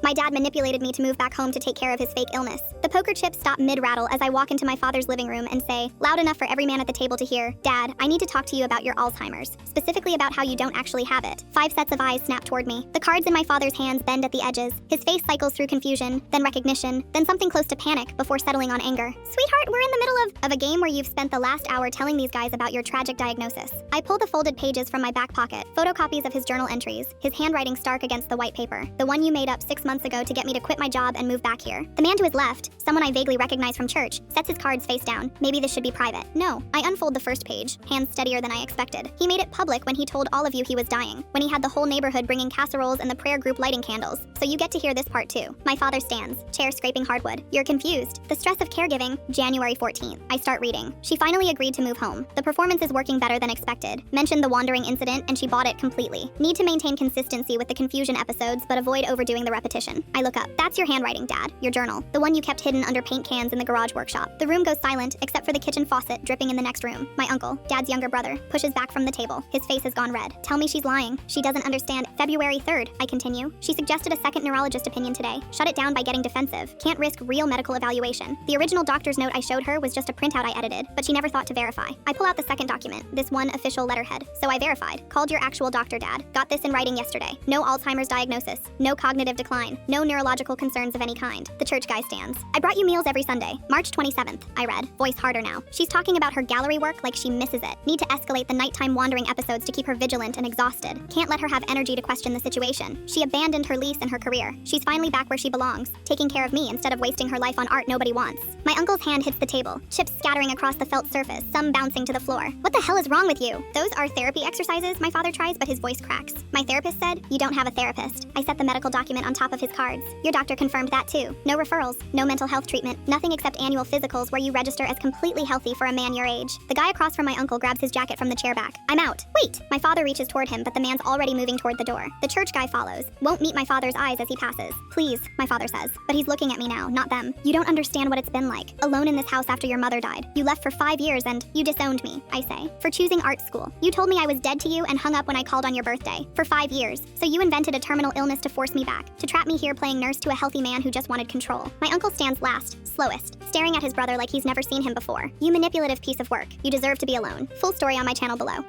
My dad manipulated me to move back home to take care of his fake illness. The poker chips stop mid-rattle as I walk into my father's living room and say, loud enough for every man at the table to hear, Dad, I need to talk to you about your Alzheimer's, specifically about how you don't actually have it. 5 sets of eyes snap toward me. The cards in my father's hands bend at the edges. His face cycles through confusion, then recognition, then something close to panic before settling on anger. Sweetheart, we're in the middle of a game where you've spent the last hour telling these guys about your tragic diagnosis. I pull the folded pages from my back pocket, photocopies of his journal entries, his handwriting stark against the white paper, the one you made up 6 months ago to get me to quit my job and move back here. The man to his left, someone I vaguely recognize from church, sets his cards face down. Maybe this should be private. No, I unfold the first page, hands steadier than I expected. He made it public when he told all of you he was dying, when he had the whole neighborhood bringing casseroles and the prayer group lighting candles. So you get to hear this part too. My father stands, chair scraping hardwood. You're confused. The stress of caregiving, January 14th. I start reading. She finally agreed to move home. The performance is working better than expected. Mentioned the wandering incident and she bought it completely. Need to maintain consistency with the confusion episodes but avoid overdoing the repetition. I look up. That's your handwriting, Dad. Your journal. The one you kept hidden under paint cans in the garage workshop. The room goes silent except for the kitchen faucet dripping in the next room. My uncle, Dad's younger brother, pushes back from the table. His face has gone red. Tell me she's lying. She doesn't understand. February 3rd, I continue. She suggested a second neurologist opinion today. Shut it down by getting defensive. Can't risk real medical evaluation. The original doctor's note I showed her was just a printout I edited, but she never thought to verify. I pull out the second document, this one official letterhead. So I verified. Called your actual doctor, Dad. Got this in writing yesterday. No Alzheimer's diagnosis. No cognitive decline. No neurological concerns of any kind. The church guy stands. I brought you meals every Sunday. March 27th, I read. Voice harder now. She's talking about her gallery work like she misses it. Need to escalate the nighttime wandering episodes to keep her vigilant and exhausted. Can't let her have energy to question the situation. She abandoned her lease and her career. She's finally back where she belongs, taking care of me instead of wasting her life on art nobody wants. My uncle's hand hits the table, chips scattering across the felt surface, some bouncing to the floor. What the hell is wrong with you? Those are therapy exercises, my father tries, but his voice cracks. My therapist said, you don't have a therapist. I set the medical document on top of his cards. Your doctor confirmed that too. No referrals, no mental health treatment, nothing except annual physicals where you register as completely healthy for a man your age. The guy across from my uncle grabs his jacket from the chair back. I'm out. Wait! My father reaches toward him, but the man's already moving toward the door. The church guy follows. Won't meet my father's eyes as he passes. Please, my father says. But he's looking at me now, not them. You don't understand what it's been like. Alone in this house after your mother died. You left for 5 years and you disowned me, I say. For choosing art school. You told me I was dead to you and hung up when I called on your birthday. For 5 years. So you invented a terminal illness to force me back. To trap me here playing nurse to a healthy man who just wanted control. My uncle stands last, slowest, staring at his brother like he's never seen him before. You manipulative piece of work. You deserve to be alone. Full story on my channel below.